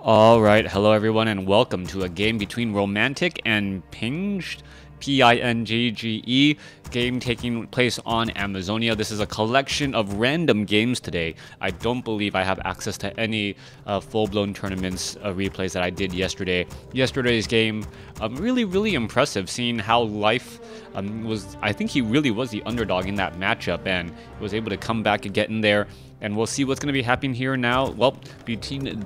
Alright, hello everyone and welcome to a game between Romantic and Pingge, P-I-N-G-G-E, game taking place on Amazonia. This is a collection of random games today. I don't believe I have access to any full-blown tournaments replays that I did yesterday. Yesterday's game, really impressive, seeing how Life was, I think he really was the underdog in that matchup and was able to come back and get in there. And we'll see what's going to be happening here now. Well, between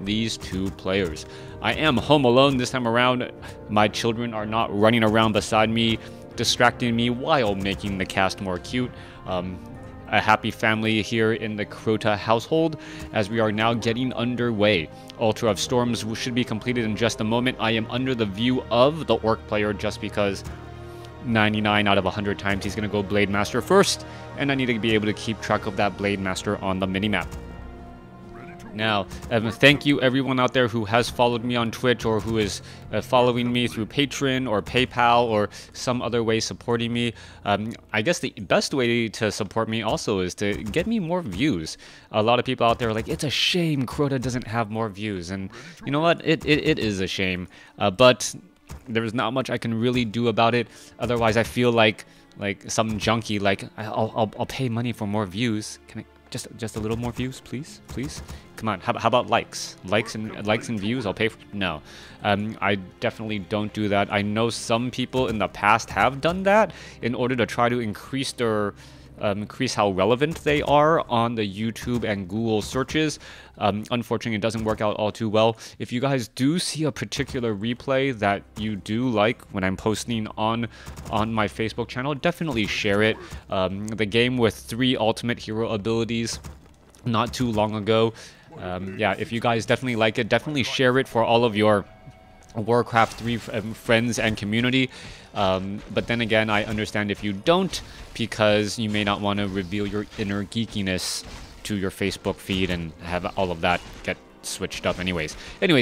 these two players. I am home alone this time around. My children are not running around beside me, distracting me while making the cast more cute. A happy family here in the Crota household as we are now getting underway. Ultra of Storms should be completed in just a moment. I am under the view of the Orc player just because 99 out of 100 times he's going to go Blade Master first, and I need to be able to keep track of that Blade Master on the minimap. Now, thank you everyone out there who has followed me on Twitch or who is following me through Patreon or PayPal or some other way supporting me. I guess the best way to support me also is to get me more views. A lot of people out there are like, it's a shame Crota doesn't have more views, and you know what? It is a shame, but there's not much I can really do about it. Otherwise, I feel like some junkie. Like I'll pay money for more views. Can I just a little more views, please? Come on. How about likes and views? I'll pay for. No, I definitely don't do that. I know some people in the past have done that in order to try to increase how relevant they are on the YouTube and Google searches. Unfortunately, it doesn't work out all too well. If you guys do see a particular replay that you do like when I'm posting on my Facebook channel, definitely share it. The game with 3 ultimate hero abilities not too long ago. Yeah, if you guys definitely like it, definitely share it for all of your WarCraft 3 friends and community. But then again, I understand if you don't, because you may not want to reveal your inner geekiness to your Facebook feed and have all of that get switched up anyways.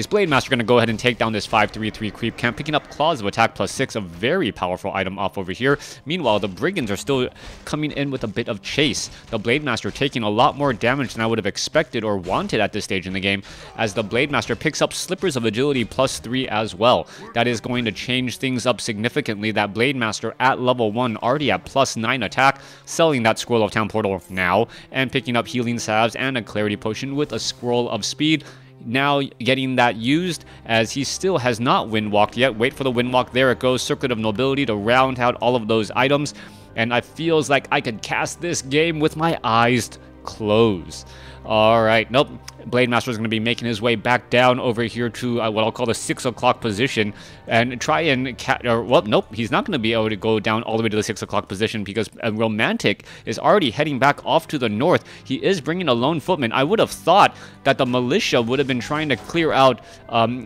Blade Master going to go ahead and take down this 5-3-3 creep camp, picking up Claws of Attack +6, a very powerful item off over here. Meanwhile, the Brigands are still coming in with a bit of chase. The Blade Master taking a lot more damage than I would have expected or wanted at this stage in the game, as the Blade Master picks up Slippers of Agility +3 as well. That is going to change things up significantly. That Blade Master at level 1, already at +9 attack, selling that Scroll of Town Portal now, and picking up Healing Salves and a Clarity Potion with a Scroll of Speed. Now getting that used, as he still has not Windwalked yet. Wait for the Windwalk. There it goes. Circuit of Nobility to round out all of those items. And I feels like I could cast this game with my eyes closed. Alright, nope. Blade Master is going to be making his way back down over here to what I'll call the 6 o'clock position and try and well, nope, he's not going to be able to go down all the way to the 6 o'clock position because Romantic is already heading back off to the north. He is bringing a lone footman. I would have thought that the militia would have been trying to clear out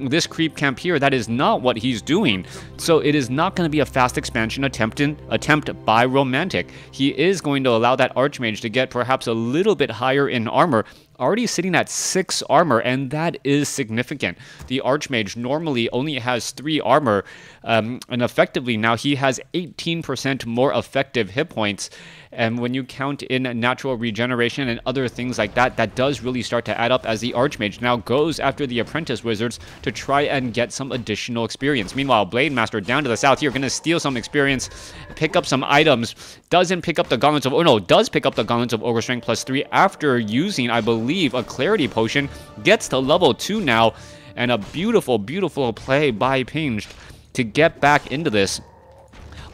this creep camp here. That is not what he's doing. So it is not going to be a fast expansion attempt by Romantic. He is going to allow that Archmage to get perhaps a little bit higher in armor. Already sitting at 6 armor, and that is significant. The Archmage normally only has 3 armor, and effectively now he has 18% more effective hit points. And when you count in natural regeneration and other things like that, that does really start to add up, as the Archmage now goes after the Apprentice Wizards to try and get some additional experience. Meanwhile, Blade Master down to the south here, going to steal some experience, pick up some items, doesn't pick up the Gauntlets of... Oh no, does pick up the Gauntlets of Ogre Strength +3 after using, I believe, a Clarity Potion. Gets to level 2 now, and a beautiful play by Pingge to get back into this.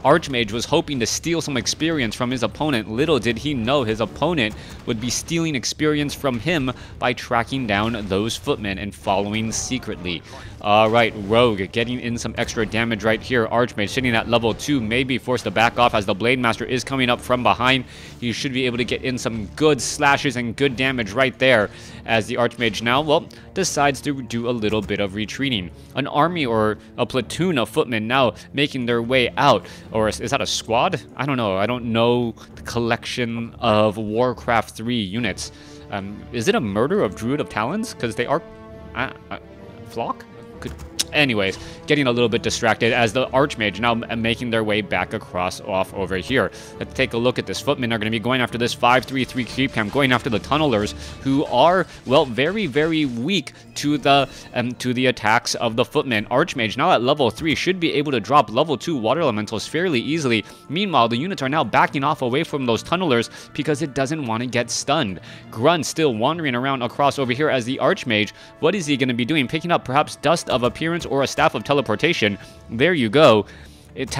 Archmage was hoping to steal some experience from his opponent. Little did he know his opponent would be stealing experience from him by tracking down those footmen and following secretly. Alright, Rogue getting in some extra damage right here. Archmage sitting at level 2, may be forced to back off as the Blade Master is coming up from behind. He should be able to get in some good slashes and good damage right there, as the Archmage now, well, decides to do a little bit of retreating. An army or a platoon of footmen now making their way out. Or is that a squad? I don't know. I don't know the collection of WarCraft 3 units. Is it a murder of Druid of Talons? Because they are... flock? Anyways, getting a little bit distracted as the Archmage now making their way back across off over here. Let's take a look at this. Footmen are going to be going after this 5-3-3 creep camp, going after the Tunnelers, who are, well, very, very weak to the attacks of the Footmen. Archmage now at level 3 should be able to drop level 2 Water Elementals fairly easily. Meanwhile, the units are now backing off away from those Tunnelers because it doesn't want to get stunned. Grunt still wandering around across over here as the Archmage. What is he going to be doing? Picking up perhaps Dust of Appearance or a Staff of Teleportation. There you go.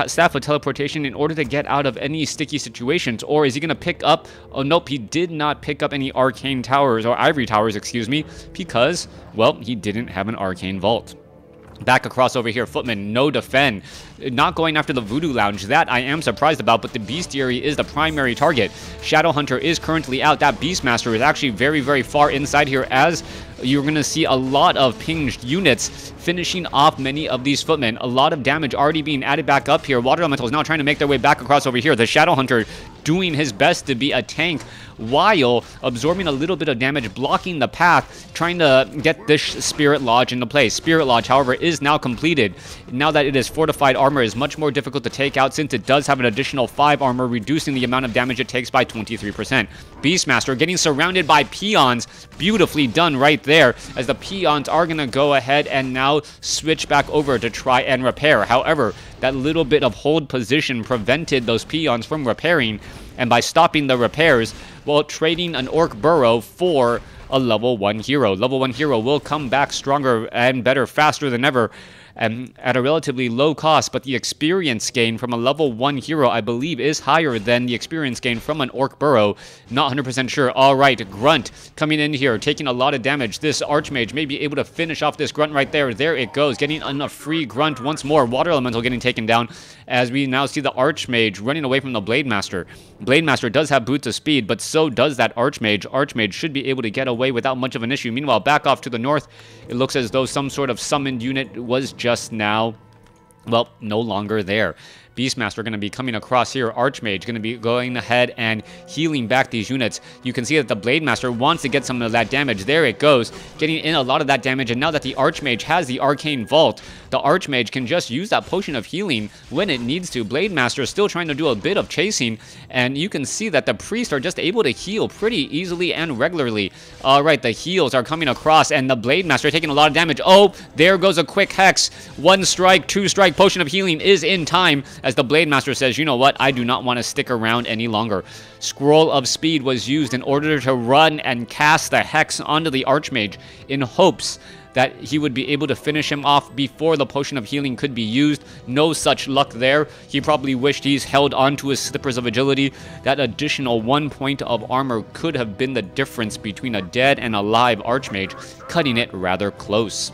Staff of Teleportation in order to get out of any sticky situations. Or is he going to pick up... Oh, nope, he did not pick up any Arcane Towers, or Ivory Towers, excuse me, because, well, he didn't have an Arcane Vault. Back across over here, Footman, no defend. Not going after the Voodoo Lounge. That I am surprised about, but the Bestiary is the primary target. Shadowhunter is currently out. That Beastmaster is actually very, very far inside here, as you're going to see a lot of pinged units finishing off many of these Footmen. A lot of damage already being added back up here. Water Elementals now trying to make their way back across over here. The Shadowhunter doing his best to be a tank while absorbing a little bit of damage, blocking the path, trying to get this Spirit Lodge into place. Spirit Lodge, however, is now completed. Now that it is fortified, armor is much more difficult to take out since it does have an additional 5 armor, reducing the amount of damage it takes by 23%. Beastmaster getting surrounded by peons. Beautifully done right there, as the peons are going to go ahead and now switch back over to try and repair. However, that little bit of hold position prevented those peons from repairing, and by stopping the repairs, well, trading an Orc Burrow for a level 1 hero. Level 1 hero will come back stronger and better, faster than ever, and at a relatively low cost, but the experience gain from a level 1 hero, I believe, is higher than the experience gain from an Orc Burrow. Not 100% sure. All right, Grunt coming in here, taking a lot of damage. This Archmage may be able to finish off this Grunt right there. There it goes, getting a free Grunt once more. Water Elemental getting taken down, as we now see the Archmage running away from the Blademaster. Blademaster does have Boots of Speed, but so does that Archmage. Archmage should be able to get away without much of an issue. Meanwhile, back off to the north, it looks as though some sort of summoned unit was just now, well, no longer there. Beastmaster going to be coming across here. Archmage going to be going ahead and healing back these units. You can see that the Blademaster wants to get some of that damage. There it goes, getting in a lot of that damage. And now that the Archmage has the Arcane Vault, the Archmage can just use that potion of healing when it needs to. Blademaster is still trying to do a bit of chasing, and you can see that the priests are just able to heal pretty easily and regularly. All right, the heals are coming across, and the Blademaster taking a lot of damage. Oh, there goes a quick hex. 1 strike, 2 strike. Potion of healing is in time, as the Blademaster says, you know what, I do not want to stick around any longer. Scroll of Speed was used in order to run and cast the hex onto the Archmage in hopes that he would be able to finish him off before the Potion of Healing could be used. No such luck there. He probably wished he's held on to his Slippers of Agility. That additional 1 point of armor could have been the difference between a dead and alive Archmage, cutting it rather close.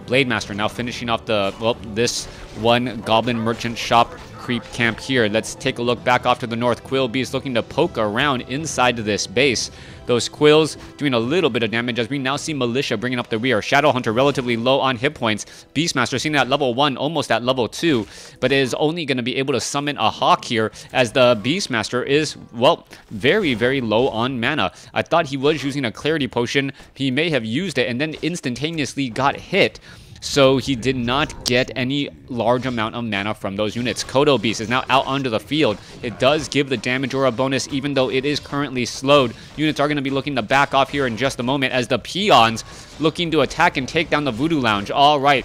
Blademaster now finishing off the, well, this one Goblin Merchant Shop creep camp here. Let's take a look back off to the north. Quill Beast looking to poke around inside of this base. Those Quills doing a little bit of damage, as we now see Militia bringing up the rear. Shadowhunter relatively low on hit points. Beastmaster seen at level 1, almost at level 2, but is only going to be able to summon a Hawk here, as the Beastmaster is, well, very, very low on mana. I thought he was using a Clarity Potion. He may have used it and then instantaneously got hit, so he did not get any large amount of mana from those units. Kodo Beast is now out onto the field. It does give the damage aura bonus, even though it is currently slowed. Units are going to be looking to back off here in just a moment, as the peons looking to attack and take down the Voodoo Lounge. All right.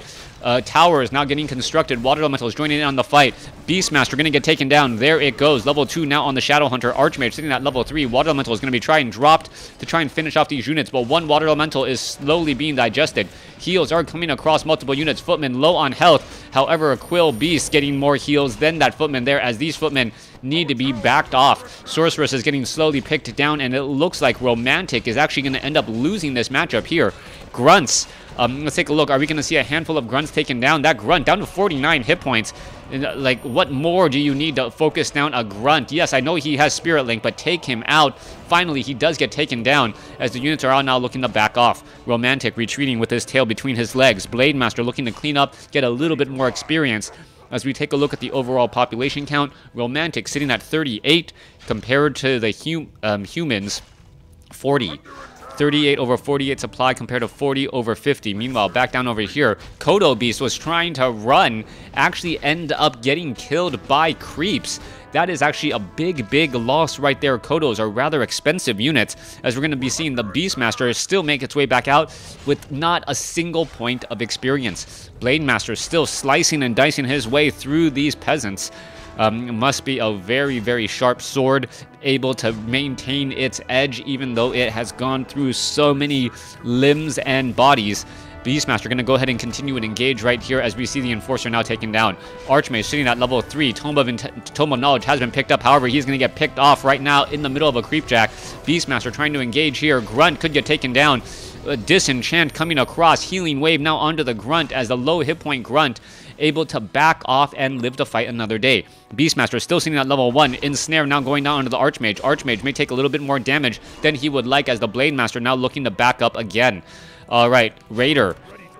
Tower is now getting constructed. Water Elemental is joining in on the fight. Beastmaster going to get taken down. There it goes. Level 2 now on the Shadowhunter. Archmage sitting at level 3. Water Elemental is going to be trying dropped to try and finish off these units, but one Water Elemental is slowly being digested. Heals are coming across multiple units. Footmen low on health. However, a Quill Beast getting more heals than that Footman there, as these Footmen need to be backed off. Sorceress is getting slowly picked down, and it looks like Romantic is actually going to end up losing this matchup here. Grunts. Let's take a look. Are we going to see a handful of Grunts taken down? That Grunt down to 49 hit points. Like, what more do you need to focus down a Grunt? Yes, I know he has Spirit Link, but take him out. Finally, he does get taken down, as the units are all now looking to back off. Romantic retreating with his tail between his legs. Blademaster looking to clean up, get a little bit more experience. As we take a look at the overall population count, Romantic sitting at 38 compared to the humans, 40. 38 over 48 supply compared to 40 over 50. Meanwhile, back down over here, Kodo Beast was trying to run, actually end up getting killed by creeps. That is actually a big loss right there. Kodos are rather expensive units, as we're going to be seeing the Beastmaster still make its way back out with not a single point of experience. Blademaster still slicing and dicing his way through these peasants. Must be a very sharp sword, able to maintain its edge even though it has gone through so many limbs and bodies. Beastmaster going to go ahead and continue and engage right here as we see the Enforcer now taken down. Archmage sitting at level 3. Tome of Knowledge has been picked up. However, he's going to get picked off right now in the middle of a Creepjack. Beastmaster trying to engage here. Grunt could get taken down. Disenchant coming across. Healing Wave now onto the Grunt as the low hit point Grunt able to back off and live to fight another day. Beastmaster still sitting at level 1. Ensnare now going down onto the Archmage. Archmage may take a little bit more damage than he would like as the Blademaster now looking to back up again. Alright, Raider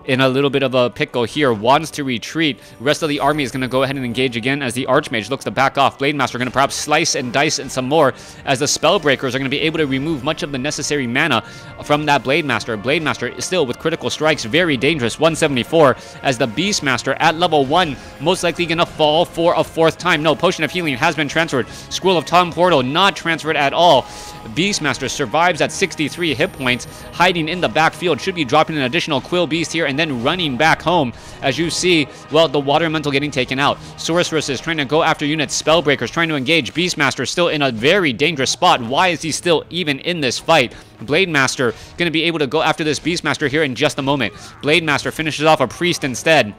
in a little bit of a pickle here, wants to retreat. Rest of the army is going to go ahead and engage again as the Archmage looks to back off. Blademaster going to perhaps slice and dice and some more as the Spellbreakers are going to be able to remove much of the necessary mana from that Blademaster. Blademaster is still with critical strikes, very dangerous, 174, as the Beastmaster at level 1, most likely going to fall for a 4th time. No, Potion of Healing has been transferred. Scroll of Time Portal not transferred at all. Beastmaster survives at 63 hit points, hiding in the backfield, should be dropping an additional Quill Beast here and then running back home. As you see, well, the Water Elemental getting taken out. Sorceress is trying to go after units. Spellbreakers trying to engage. Beastmaster still in a very dangerous spot. Why is he still even in this fight? Blademaster going to be able to go after this Beastmaster here in just a moment. Blademaster finishes off a Priest instead.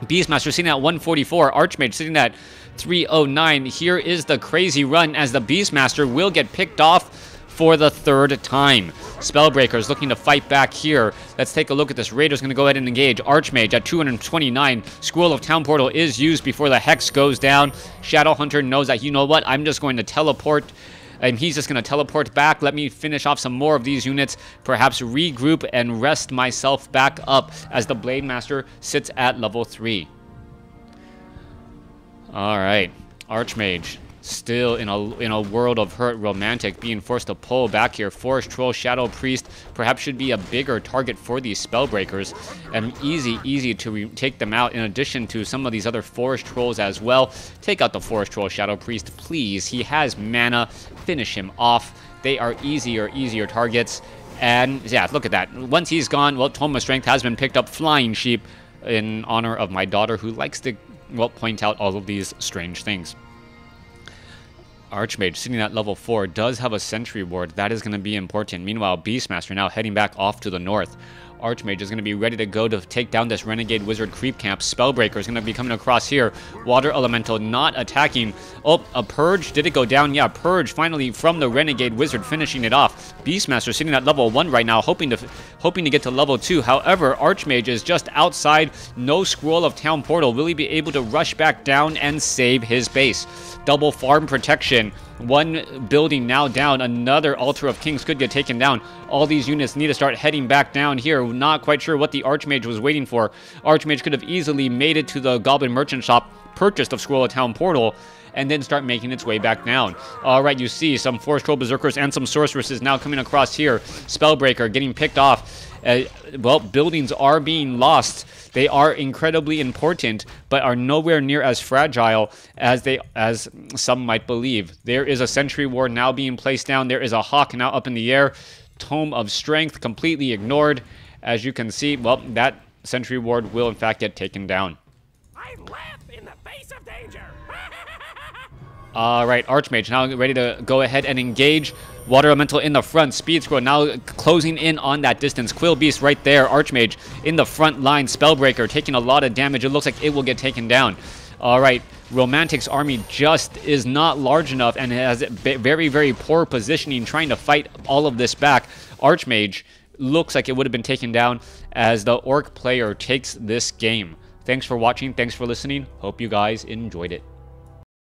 Beastmaster sitting at 144. Archmage sitting at 309. Here is the crazy run as the Beastmaster will get picked off for the 3rd time. Spellbreakers looking to fight back here. Let's take a look at this. Raider's going to go ahead and engage. Archmage at 229. Scroll of Town Portal is used before the Hex goes down. Shadowhunter knows that, you know what, I'm just going to teleport. And he's just going to teleport back. Let me finish off some more of these units. Perhaps regroup and rest myself back up as the Blademaster sits at level 3. Alright. Archmage still in a world of hurt. Romantic being forced to pull back here. Forest Troll, Shadow Priest perhaps should be a bigger target for these Spellbreakers. And easy to take them out in addition to some of these other Forest Trolls as well. Take out the Forest Troll, Shadow Priest, please. He has mana. Finish him off. They are easier targets. And yeah, look at that. Once he's gone, well, Tome of Strength has been picked up. Flying Sheep in honor of my daughter who likes to, well, point out all of these strange things. Archmage sitting at level 4 does have a Sentry Ward. That is going to be important. Meanwhile, Beastmaster now heading back off to the north. Archmage is going to be ready to go to take down this Renegade Wizard creep camp. Spellbreaker is going to be coming across here. Water Elemental not attacking. Oh, a Purge. Did it go down? Yeah, Purge finally from the Renegade Wizard finishing it off. Beastmaster sitting at level 1 right now, hoping to get to level 2. However, Archmage is just outside. No Scroll of Town Portal. Will he be able to rush back down and save his base? Double farm protection. One building now down. Another Altar of Kings could get taken down. All these units need to start heading back down here. Not quite sure what the Archmage was waiting for. Archmage could have easily made it to the Goblin Merchant Shop, purchased a Scroll of Town Portal, and then start making its way back down. Alright, you see some Forest Troll Berserkers and some Sorceresses now coming across here. Spellbreaker getting picked off. Well, buildings are being lost. They are incredibly important, but are nowhere near as fragile as some might believe. There is a Sentry Ward now being placed down. There is a Hawk now up in the air. Tome of Strength completely ignored. As you can see, well, that Sentry Ward will in fact get taken down. I laugh in the face of danger. Alright, Archmage now ready to go ahead and engage. Water Elemental in the front. Speed Scroll now closing in on that distance. Quill Beast right there. Archmage in the front line. Spellbreaker taking a lot of damage. It looks like it will get taken down. Alright, Romantic's army just is not large enough and has very poor positioning trying to fight all of this back. Archmage looks like it would have been taken down as the Orc player takes this game. Thanks for watching. Thanks for listening. Hope you guys enjoyed it.